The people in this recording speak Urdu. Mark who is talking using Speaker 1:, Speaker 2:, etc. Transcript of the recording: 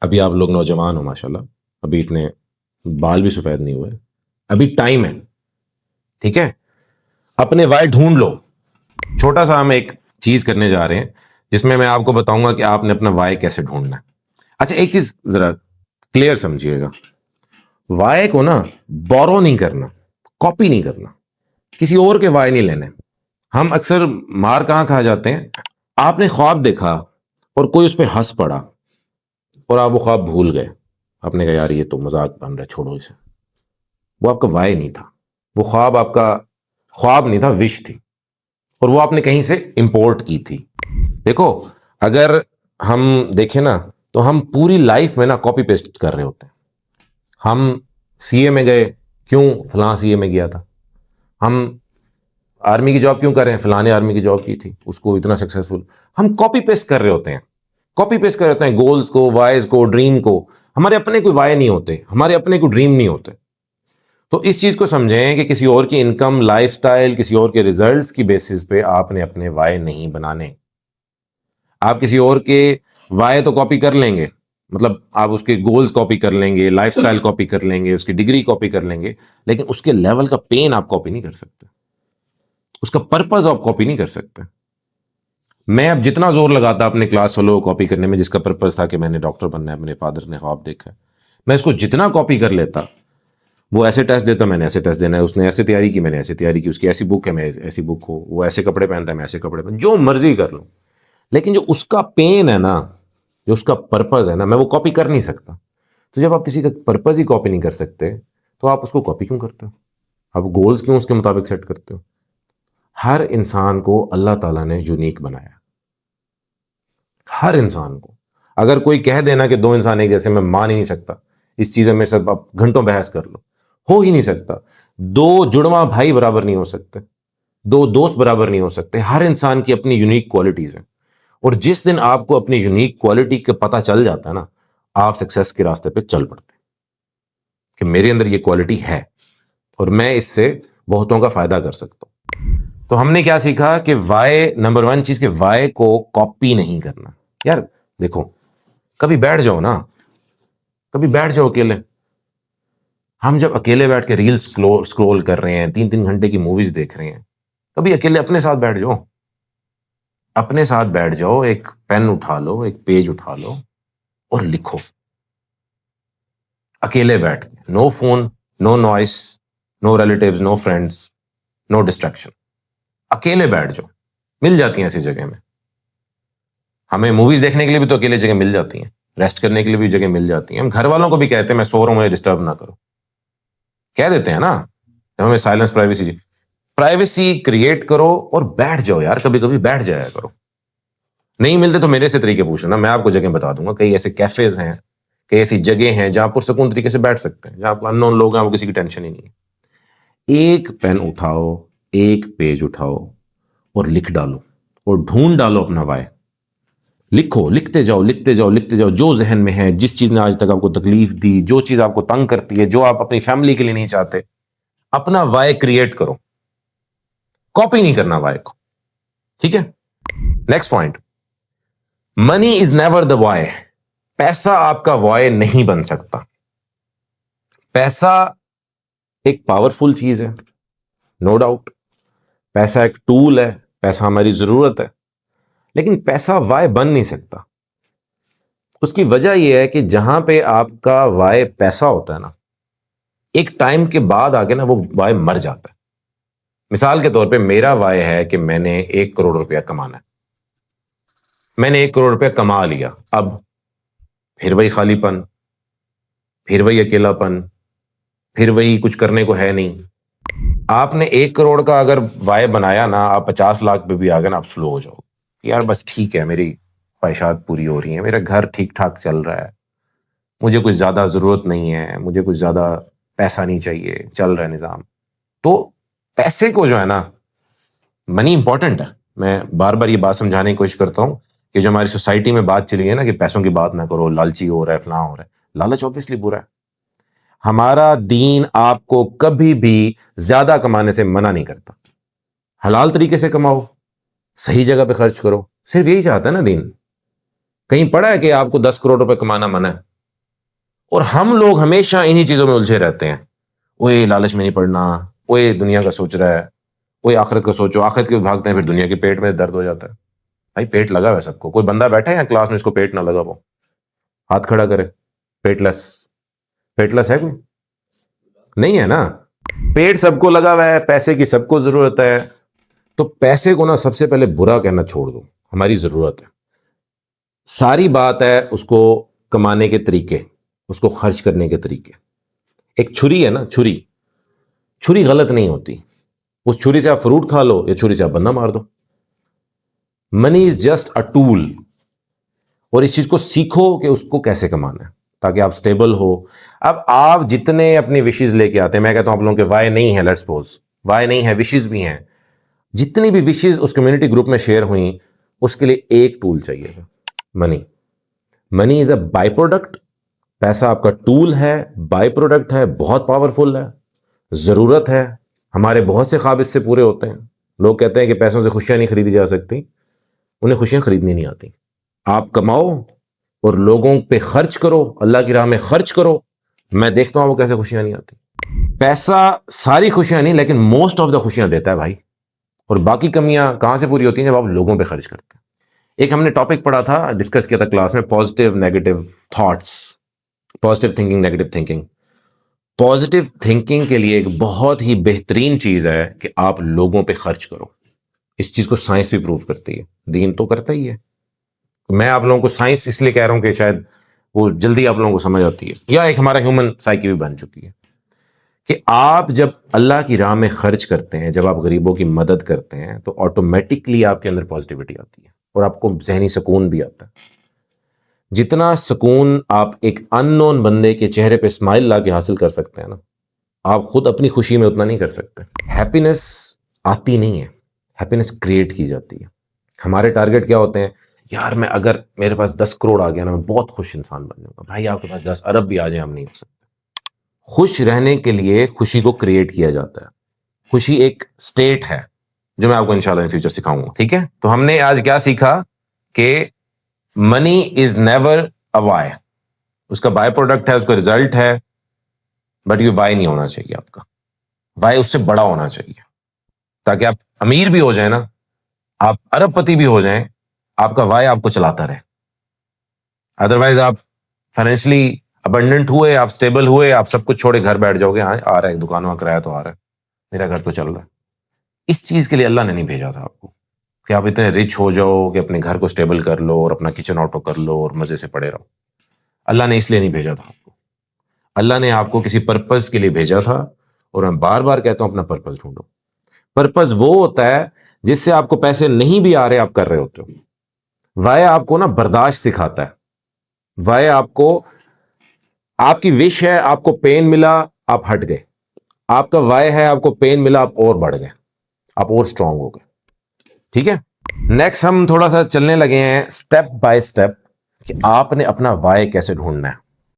Speaker 1: ابھی آپ لوگ نوجوان ہو ماشاءاللہ، ابھی اتنے بال بھی سفید نہیں ہوئے، ابھی ٹائم ہے، ٹھیک ہے؟ اپنے وائے ڈھونڈ لو. چھوٹا سا ہم ایک چیز کرنے جا رہے ہیں جس میں آپ کو بتاؤں گا کہ آپ نے اپنا وائے کیسے ڈھونڈنا ہے. اچھا ایک چیز ذرا کلیئر سمجھیے گا، وائے کو نا بورو نہیں کرنا، کاپی نہیں کرنا، کسی اور کے وائے نہیں لینے. ہم اکثر مار کہاں کھا جاتے ہیں، آپ نے خواب دیکھا اور کوئی اس پہ ہنس پڑا اور آپ وہ خواب بھول گئے. آپ نے کہا یار یہ تو مذاق بن رہا ہے، چھوڑو اسے. وہ آپ کا وائے نہیں تھا، وہ خواب آپ کا خواب نہیں تھا، وش تھی، اور وہ آپ نے کہیں سے امپورٹ کی تھی. دیکھو اگر ہم دیکھیں نا تو ہم پوری لائف میں نا کاپی پیسٹ کر رہے ہوتے ہیں. ہم سی اے میں گئے، کیوں؟ فلاں سی اے میں گیا تھا. ہم آرمی کی جاب کیوں کر رہے ہیں؟ فلاں نے آرمی کی جاب کی تھی، اس کو اتنا سکسیسفل. ہم کاپی پیسٹ کر رہے ہوتے ہیں، کاپی پیسٹ کر رہے ہوتے ہیں گولز کو، وائز کو، ڈریم کو. ہمارے اپنے کوئی وائے نہیں ہوتے، ہمارے اپنے کوئی ڈریم نہیں ہوتے. تو اس چیز کو سمجھیں کہ کسی اور کی انکم، لائف سٹائل، کسی اور کے ریزلٹس کی بیسس پہ آپ نے اپنے وائے نہیں بنانے. آپ کسی اور کے وائے تو کاپی کر لیں گے، مطلب آپ اس کے گولز کاپی کر لیں گے، لائف سٹائل کاپی کر لیں گے، اس کی ڈگری کاپی کر لیں گے، لیکن اس کے لیول کا پین آپ کاپی نہیں کر سکتے، اس کا پرپز آپ کاپی نہیں کر سکتے. میں اب جتنا زور لگاتا اپنے کلاس فلو کاپی کرنے میں، جس کا پرپز تھا کہ میں نے ڈاکٹر بننا ہے، میرے فادر نے خواب دیکھا ہے، میں اس کو جتنا کاپی کر لیتا، وہ ایسے ٹیسٹ دیتا میں نے ایسے ٹیسٹ دینا ہے، اس نے ایسے تیاری کی میں نے ایسے تیاری کی، اس کی ایسی بک ہے میں ایسی بک ہو، وہ ایسے کپڑے پہنتا ہے میں ایسے کپڑے پہن، جو مرضی کر لوں. لیکن جو اس کا پین ہے نا، جو اس کا پرپز ہے نا، میں وہ کاپی کر نہیں سکتا. تو جب آپ کسی کا پرپز ہی کاپی نہیں کر سکتے تو آپ اس کو کاپی کیوں کرتے ہو؟ آپ گولز کیوں اس کے مطابق سیٹ کرتے ہو؟ ہر انسان کو اللہ تعالیٰ نے یونیک بنایا، ہر انسان کو. اگر کوئی کہہ دینا کہ دو انسان ایک جیسے، میں مان ہی نہیں سکتا. اس چیز میں میرے ساتھ آپ گھنٹوں بحث کر لو، ہو ہی نہیں سکتا. دو جڑواں بھائی برابر نہیں ہو سکتے، دو دوست برابر نہیں ہو سکتے. ہر انسان کی اپنی یونیک کوالٹیز ہیں، اور جس دن آپ کو اپنی یونیک کوالٹی کا پتہ چل جاتا ہے نا، آپ سکسیس کے راستے پہ چل پڑتے ہیں کہ میرے اندر یہ کوالٹی ہے اور میں اس سے بہتوں کا فائدہ کر سکتا ہوں. تو ہم نے کیا سیکھا کہ وائے، نمبر 1 چیز کہ وائے کو کاپی نہیں کرنا. یار دیکھو، کبھی بیٹھ جاؤ نا، کبھی بیٹھ جاؤ اکیلے. ہم جب اکیلے بیٹھ کے ریلز سکرول کر رہے ہیں، 3 گھنٹے کی موویز دیکھ رہے ہیں، کبھی اکیلے اپنے ساتھ بیٹھ جاؤ، اپنے ساتھ بیٹھ جاؤ، ایک پین اٹھا لو، ایک پیج اٹھا لو اور لکھو. اکیلے بیٹھ کے، نو فون، نو نوائس، نو ریلیٹیوز، نو فرینڈز، نو ڈسٹریکشن. اکیلے بیٹھ جاؤ. مل جاتی ہیں ایسی جگہ میں. ہمیں موویز دیکھنے کے لیے بھی تو اکیلے جگہ مل جاتی ہیں، ریسٹ کرنے کے لیے بھی جگہ مل جاتی ہیں. ہم گھر والوں کو بھی کہتے ہیں میں سو رہا ہوں، مجھے ڈسٹرب نہ کرو، کہہ دیتے ہیں نا. ہمیں سائلنس، پرائیویسی کریٹ کرو اور بیٹھ جاؤ. یار کبھی کبھی بیٹھ جایا کرو. نہیں ملتے تو میرے سے طریقے پوچھنا، میں آپ کو جگہ بتا دوں گا. کئی ایسے کیفیز ہیں، کئی ایسی جگہ ہیں جہاں پرسکون طریقے سے بیٹھ سکتے ہیں، جہاں آپ ان نون لوگ ہیں، وہ کسی کی ٹینشن ہی نہیں ہے. ایک پین اٹھاؤ، ایک پیج اٹھاؤ اور لکھ ڈالو، اور ڈھونڈ ڈالو اپنا وائے. لکھو، لکھتے جاؤ، لکھتے جاؤ، لکھتے جاؤ. جو ذہن میں ہے، جس چیز نے آج تک آپ کو تکلیف دی، جو چیز آپ کو تنگ کرتی ہے، جو آپ اپنی فیملی کے لیے نہیں چاہتے، اپنا وائے کریٹ کرو. کاپی نہیں کرنا وائے کو، ٹھیک ہے؟ Next point, money is never the way. پیسہ آپ کا وائے نہیں بن سکتا. پیسہ ایک پاورفل چیز ہے، نو ڈاؤٹ. پیسہ ایک ٹول ہے، پیسہ ہماری ضرورت ہے، لیکن پیسہ وائے بن نہیں سکتا. اس کی وجہ یہ ہے کہ جہاں پہ آپ کا وائے پیسہ ہوتا ہے نا، ایک ٹائم کے بعد آگے نا وہ وائے مر جاتا ہے. مثال کے طور پہ میرا وائے ہے کہ میں نے 1 کروڑ روپیہ کمانا ہے. میں نے 1 کروڑ روپیہ کما لیا. اب پھر وہی خالی پن، پھر وہی اکیلا پن، پھر وہی کچھ کرنے کو ہے نہیں. آپ نے 1 کروڑ کا اگر وائے بنایا نا، آپ 50 لاکھ پہ بھی آ گئے نا، آپ سلو ہو جاؤ. یار بس ٹھیک ہے، میری خواہشات پوری ہو رہی ہیں، میرا گھر ٹھیک ٹھاک چل رہا ہے، مجھے کچھ زیادہ ضرورت نہیں ہے، مجھے کچھ زیادہ پیسہ نہیں چاہیے، چل رہا ہے نظام. تو پیسے کو جو ہے نا، منی امپورٹنٹ ہے. میں بار بار یہ بات سمجھانے کی کوشش کرتا ہوں کہ جو ہماری سوسائٹی میں بات چلی ہے نا کہ پیسوں کی بات نہ کرو، لالچی ہو رہا ہے، فلاں ہو رہا ہے. لالچ اوبویسلی برا ہے. ہمارا دین آپ کو کبھی بھی زیادہ کمانے سے منع نہیں کرتا. حلال طریقے سے کماؤ، صحیح جگہ پہ خرچ کرو، صرف یہی چاہتا ہے نا دین. کہیں پڑھا ہے کہ آپ کو 10 کروڑ روپے کمانا منع ہے؟ اور ہم لوگ ہمیشہ انہی چیزوں میں الجھے رہتے ہیں. اوے لالچ میں نہیں پڑنا, اوے دنیا کا سوچ رہا ہے, اوے آخرت کا سوچو, آخرت کے بھاگتے ہیں, پھر دنیا کے پیٹ میں درد ہو جاتا ہے. بھائی پیٹ لگا ہوا ہے سب کو. کوئی بندہ بیٹھا ہے یا کلاس میں اس کو پیٹ نہ لگا, وہ ہاتھ کھڑا کرے. پیٹ لیس ہے کوئی؟ نہیں ہے نا. پیٹ سب کو لگا ہوا ہے, پیسے کی سب کو ضرورت ہے. تو پیسے کو نا سب سے پہلے برا کہنا چھوڑ دو, ہماری ضرورت ہے. ساری بات ہے اس کو کمانے کے طریقے, اس کو خرچ کرنے کے طریقے. ایک چھری ہے نا, چھری غلط نہیں ہوتی. اس چھری سے آپ فروٹ کھا لو یا چھری سے آپ بندہ مار دو. منی از جسٹ اے ٹول. اور اس چیز کو سیکھو کہ اس کو کیسے کمانا ہے تاکہ آپ سٹیبل ہو. اب آپ جتنے اپنی وشز لے کے آتے ہیں, میں کہتا ہوں آپ لوگوں کے وائے نہیں ہے, لیٹس سپوز وائے نہیں ہے, وشز بھی ہیں. جتنی بھی وشز اس کمیونٹی گروپ میں شیئر ہوئیں, اس کے لیے ایک ٹول چاہیے تھا, منی از اے بائی پروڈکٹ. پیسہ آپ کا ٹول ہے, بائی پروڈکٹ ہے, بہت پاورفل ہے, ضرورت ہے. ہمارے بہت سے خواب اس سے پورے ہوتے ہیں. لوگ کہتے ہیں کہ پیسوں سے خوشیاں نہیں خریدی جا سکتی. انہیں خوشیاں خریدنی نہیں آتی. آپ کماؤ اور لوگوں پہ خرچ کرو, اللہ کی راہ میں خرچ کرو. میں دیکھتا ہوں وہ کیسے خوشیاں نہیں آتی. پیسہ ساری خوشیاں نہیں لیکن موسٹ آف دا خوشیاں دیتا ہے بھائی. اور باقی کمیاں کہاں سے پوری ہوتی ہیں؟ جب آپ لوگوں پہ خرچ کرتے ہیں. ایک ہم نے ٹاپک پڑھا تھا, ڈسکس کیا تھا کلاس میں, positive negative thoughts, positive thinking, negative thinking. Positive thinking کے لیے ایک بہت ہی بہترین چیز ہے کہ آپ لوگوں پہ خرچ کرو. اس چیز کو سائنس بھی پروف کرتی ہے, دین تو کرتا ہی ہے. میں آپ لوگوں کو سائنس اس لیے کہہ رہا ہوں کہ شاید وہ جلدی آپ لوگوں کو سمجھ آتی ہے, یا ایک ہمارا ہیومن سائیکی بھی بن چکی ہے کہ آپ جب اللہ کی راہ میں خرچ کرتے ہیں, جب آپ غریبوں کی مدد کرتے ہیں, تو آٹومیٹکلی آپ کے اندر پازیٹیوٹی آتی ہے اور آپ کو ذہنی سکون بھی آتا ہے. جتنا سکون آپ ایک ان نون بندے کے چہرے پہ اسمائل لا کے حاصل کر سکتے ہیں نا, آپ خود اپنی خوشی میں اتنا نہیں کر سکتے. ہیپینس آتی نہیں ہے, ہیپینس کریٹ کی جاتی ہے. ہمارے ٹارگٹ کیا ہوتے ہیں؟ یار میں اگر میرے پاس 10 کروڑ آ گیا نا, میں بہت خوش انسان بن جاؤں گا. بھائی آپ کے پاس 10 ارب بھی آ جائیں, ہم نہیں ہو سکتے. خوش رہنے کے لیے خوشی کو کریٹ کیا جاتا ہے. خوشی ایک سٹیٹ ہے جو میں آپ کو انشاءاللہ ان فیوچر سکھاؤں گا, ٹھیک ہے؟ تو ہم نے آج کیا سیکھا کہ منی از نیور اے وائی. اس کا بائی پروڈکٹ ہے, اس کا ریزلٹ ہے, بٹ یہ وائی نہیں ہونا چاہیے. آپ کا وائی اس سے بڑا ہونا چاہیے تاکہ آپ امیر بھی ہو جائیں نا, آپ ارب پتی بھی ہو جائیں, آپ کا وائی آپ کو چلاتا رہے. ادروائز آپ فائنینشلی ابنڈنٹ ہوئے, آپ سٹیبل ہوئے, آپ سب کچھ چھوڑے گھر بیٹھ جاؤ گے. ہاں آ رہا ہے دکانوں کا کرایہ تو آ رہا ہے, میرا گھر تو چل رہا ہے. اس چیز کے لیے اللہ نے نہیں بھیجا تھا آپ کو کہ آپ اتنے رچ ہو جاؤ کہ اپنے گھر کو سٹیبل کر لو اور اپنا کچن آٹو کر لو اور مزے سے پڑے رہو. اللہ نے اس لیے نہیں بھیجا تھا آپ کو. اللہ نے آپ کو کسی پرپز کے لیے بھیجا تھا. اور میں بار بار کہتا ہوں اپنا پرپز ڈھونڈو. پرپز وہ ہوتا ہے جس سے آپ کو پیسے نہیں بھی آ رہے, آپ کر رہے ہوتے ہو. وائے آپ کو نا برداشت سکھاتا ہے. وائے آپ کو, آپ کی وش ہے, آپ کو پین ملا, آپ ہٹ گئے. آپ کا وائے ہے, آپ کو پین ملا, آپ اور بڑھ گئے, آپ اور اسٹرانگ ہو گئے. ٹھیک ہے, نیکسٹ ہم تھوڑا سا چلنے لگے ہیں اسٹیپ بائی اسٹیپ کہ آپ نے اپنا وائے کیسے ڈھونڈنا ہے.